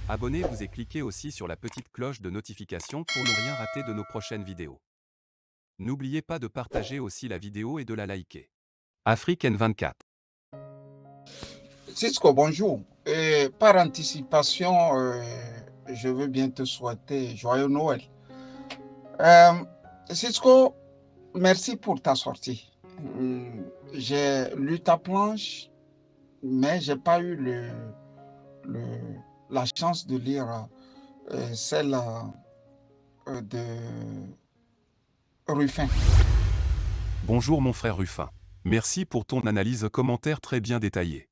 Abonnez-vous et cliquez aussi sur la petite cloche de notification pour ne rien rater de nos prochaines vidéos. N'oubliez pas de partager aussi la vidéo et de la liker. Afrique N24. Cisco, bonjour. Par anticipation, je veux bien te souhaiter joyeux Noël. Cisco, merci pour ta sortie. J'ai lu ta planche, mais je n'ai pas eu la chance de lire celle de Ruffin. Bonjour mon frère Ruffin. Merci pour ton analyse commentaire très bien détaillée.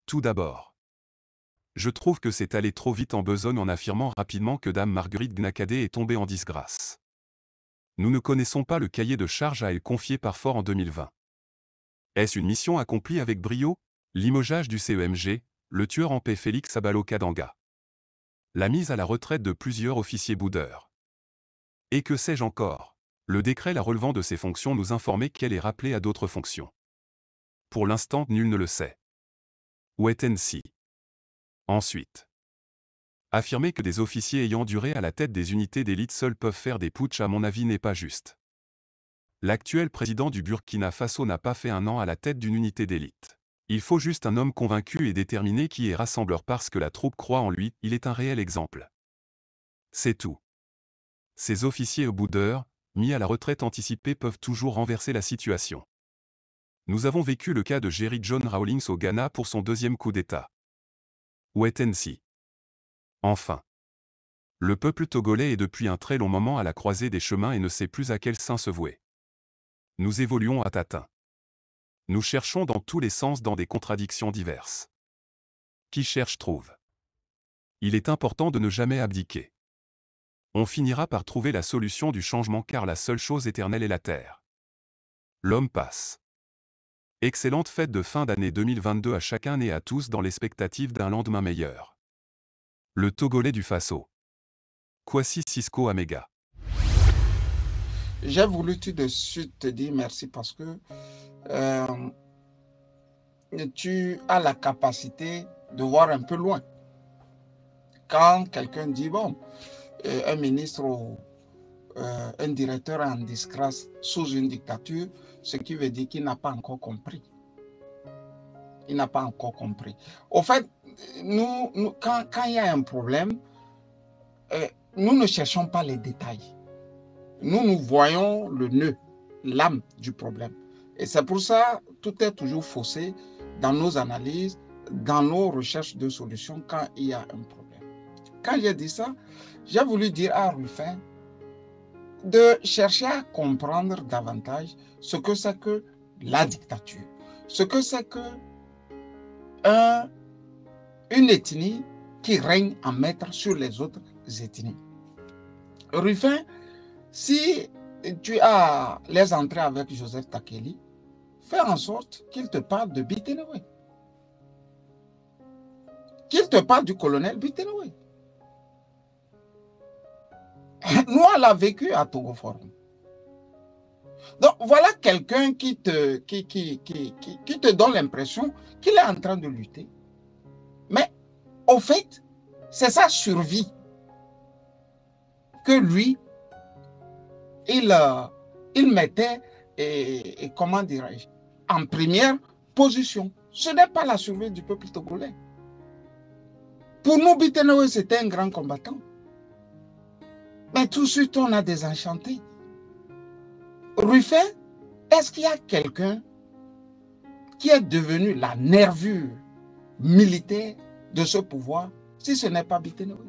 Tout d'abord, je trouve que c'est allé trop vite en besogne en affirmant rapidement que Dame Marguerite Gnakadé est tombée en disgrâce. Nous ne connaissons pas le cahier de charge à elle confié par Faure en 2020. Est-ce une mission accomplie avec brio? Limogeage du CEMG, le tueur en paix Félix Abalo-Kadanga. La mise à la retraite de plusieurs officiers boudeurs. Et que sais-je encore? Le décret la relevant de ses fonctions nous informait qu'elle est rappelée à d'autres fonctions. Pour l'instant, nul ne le sait. Où est NC? Ensuite, affirmer que des officiers ayant duré à la tête des unités d'élite seuls peuvent faire des putschs à mon avis n'est pas juste. L'actuel président du Burkina Faso n'a pas fait un an à la tête d'une unité d'élite. Il faut juste un homme convaincu et déterminé qui est rassembleur parce que la troupe croit en lui, il est un réel exemple. C'est tout. Ces officiers boudeurs, mis à la retraite anticipée peuvent toujours renverser la situation. Nous avons vécu le cas de Jerry John Rawlings au Ghana pour son deuxième coup d'État. Où est NC? Enfin. Le peuple togolais est depuis un très long moment à la croisée des chemins et ne sait plus à quel saint se vouer. Nous évoluons à tâtins. Nous cherchons dans tous les sens dans des contradictions diverses. Qui cherche trouve. Il est important de ne jamais abdiquer. On finira par trouver la solution du changement car la seule chose éternelle est la terre. L'homme passe. Excellente fête de fin d'année 2022 à chacun et à tous dans l'expectative d'un lendemain meilleur. Le Togolais du Faso. Kwasi Cisco Amega. J'ai voulu tout de suite te dire merci parce que tu as la capacité de voir un peu loin. Quand quelqu'un dit, bon, un ministre ou un directeur en disgrâce sous une dictature, ce qui veut dire qu'il n'a pas encore compris. Il n'a pas encore compris. Au fait, quand il y a un problème, nous ne cherchons pas les détails. Nous voyons le nœud, l'âme du problème. Et c'est pour ça que tout est toujours faussé dans nos analyses, dans nos recherches de solutions quand il y a un problème. Quand j'ai dit ça, j'ai voulu dire à Ruffin de chercher à comprendre davantage ce que c'est que la dictature, ce que c'est que une ethnie qui règne en maître sur les autres ethnies. Ruffin, si tu as les entrées avec Joseph Takeli, fais en sorte qu'il te parle de Bitenewe. Qu'il te parle du colonel Bitenewe. Nous, on l'a vécu à Togo Forum. Donc, voilà quelqu'un qui te donne l'impression qu'il est en train de lutter. Mais, au fait, c'est sa survie que lui, il mettait, comment dirais-je, en première position. Ce n'est pas la survie du peuple togolais. Pour nous, Bitenewe, c'était un grand combattant. Mais tout de suite, on a désenchanté. Ruffin, est-ce qu'il y a quelqu'un qui est devenu la nervure militaire de ce pouvoir, si ce n'est pas Bitenewe?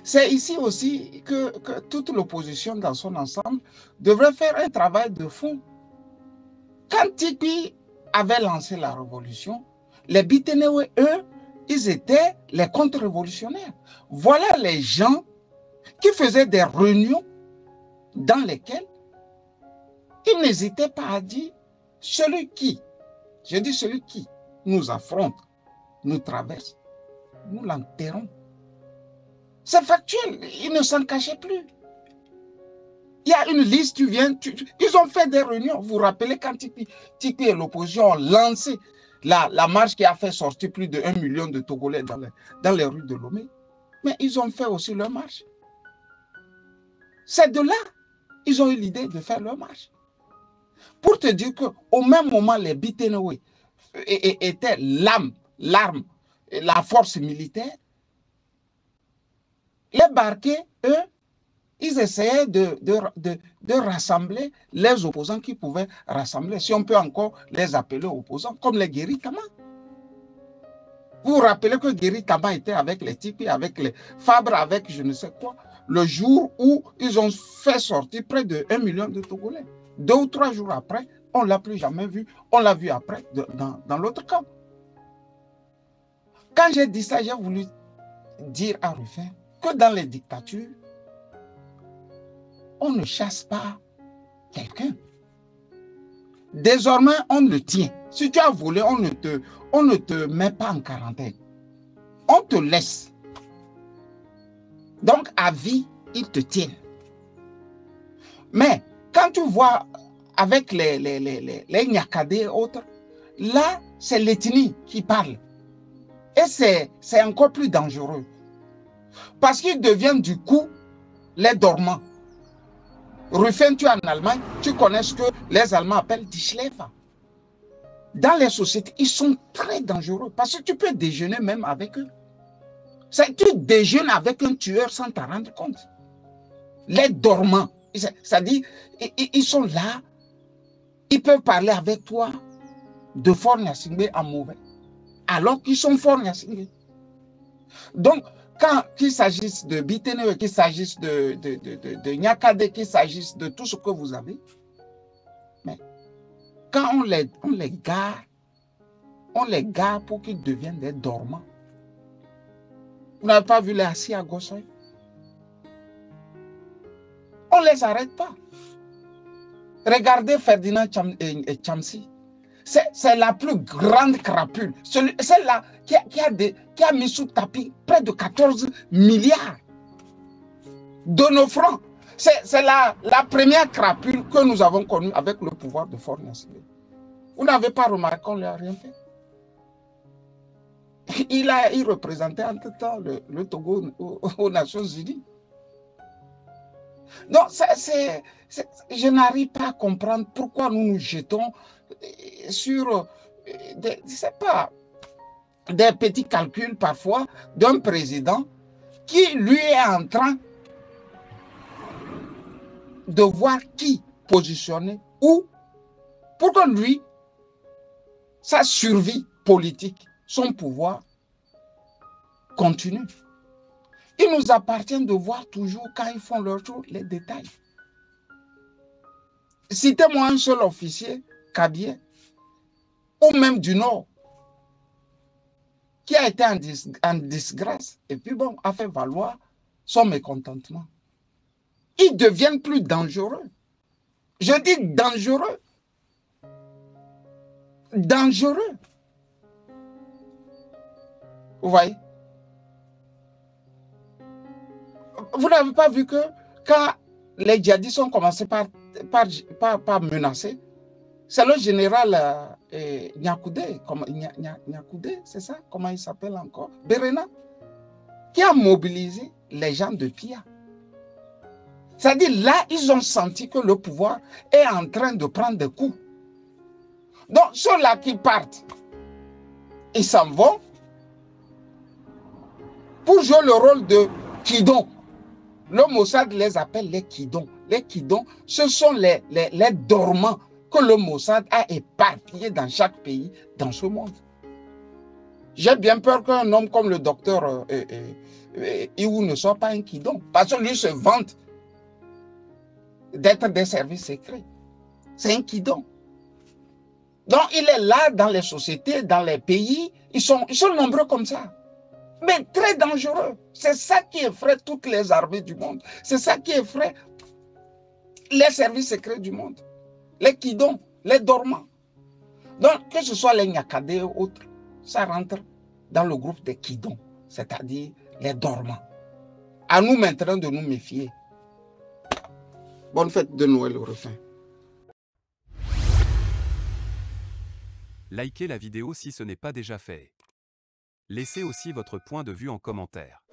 C'est ici aussi que toute l'opposition dans son ensemble devrait faire un travail de fond. Quand Tikpi avait lancé la révolution, les Bitenewe, eux, ils étaient les contre-révolutionnaires. Voilà les gens qui faisaient des réunions dans lesquelles ils n'hésitaient pas à dire celui qui, je dis celui qui nous affronte, nous traverse, nous l'enterrons. C'est factuel, ils ne s'en cachaient plus. Il y a une liste, ils ont fait des réunions. Vous vous rappelez quand Tikpi et l'opposition ont lancé la marche qui a fait sortir plus de 1 million de Togolais dans les rues de Lomé. Mais ils ont fait aussi leur marche. C'est de là ils ont eu l'idée de faire leur marche. Pour te dire qu'au même moment, les Bitenoué étaient l'arme, la force militaire, les Barqués, eux, ils essayaient de rassembler les opposants qui pouvaient rassembler, si on peut encore les appeler opposants, comme les Guéri Tama. Vous vous rappelez que Guéri Tama était avec les Tipi, avec les Fabre, avec je ne sais quoi, le jour où ils ont fait sortir près de 1 million de Togolais. 2 ou 3 jours après, on ne l'a plus jamais vu. On l'a vu après dans l'autre camp. Quand j'ai dit ça, j'ai voulu dire à Rufin que dans les dictatures, on ne chasse pas quelqu'un. Désormais, on le tient. Si tu as volé, on ne te met pas en quarantaine. On te laisse. Donc, à vie, ils te tiennent. Mais, quand tu vois avec les Nyakade et autres, là, c'est l'ethnie qui parle. Et c'est encore plus dangereux. Parce qu'ils deviennent du coup les dormants. Rufin, tu es en Allemagne, tu connais ce que les Allemands appellent die Schläfer. Dans les sociétés, ils sont très dangereux parce que tu peux déjeuner même avec eux. Tu déjeunes avec un tueur sans t'en rendre compte. Les dormants, c'est-à-dire, ils sont là, ils peuvent parler avec toi de fort Nyasingbe en mauvais, alors qu'ils sont fort Nyasingbe. Donc, quand qu'il s'agisse de Bitenewe, qu'il s'agisse de Nyakade, qu'il s'agisse de tout ce que vous avez, mais quand on les gare pour qu'ils deviennent des dormants. Vous n'avez pas vu les assis à Gossoy? On ne les arrête pas. Regardez Ferdinand Chamsi. C'est la plus grande crapule. Celle-là qui a mis sous tapis près de 14 milliards de nos francs. C'est la première crapule que nous avons connue avec le pouvoir de Faure Gnassingbé. Vous n'avez pas remarqué qu'on ne lui a rien fait. Il représentait en tout temps le Togo aux Nations Unies. Donc, je n'arrive pas à comprendre pourquoi nous nous jetons sur des petits calculs parfois d'un président qui, lui, est en train de voir qui positionner où pour que lui, sa survie politique, son pouvoir continue. Il nous appartient de voir toujours, quand ils font leur tour, les détails. Citez-moi un seul officier, Kabié, ou même du Nord, qui a été en disgrâce, et puis bon, a fait valoir son mécontentement. Ils deviennent plus dangereux. Je dis dangereux. Dangereux. Vous voyez? Vous n'avez pas vu que quand les djihadistes ont commencé par menacer, c'est le général Nyakoudé, c'est ça? Comment il s'appelle encore? Berena, qui a mobilisé les gens de Pia. C'est-à-dire, là, ils ont senti que le pouvoir est en train de prendre des coups. Donc, ceux-là qui partent, ils s'en vont pour jouer le rôle de Kidon. Le Mossad les appelle les Kidons. Les Kidons, ce sont les dormants que le Mossad a éparpillés dans chaque pays dans ce monde. J'ai bien peur qu'un homme comme le docteur Iou ne soit pas un Kidon, parce que lui se vante d'être des services secrets. C'est un Kidon. Donc il est là dans les sociétés, dans les pays, ils sont nombreux comme ça. Mais très dangereux. C'est ça qui effraie toutes les armées du monde. C'est ça qui effraie les services secrets du monde. Les Kidons, les dormants. Donc, que ce soit les Nyakade ou autres, ça rentre dans le groupe des Kidons, c'est-à-dire les dormants. À nous maintenant de nous méfier. Bonne fête de Noël au refrain. Likez la vidéo si ce n'est pas déjà fait. Laissez aussi votre point de vue en commentaire.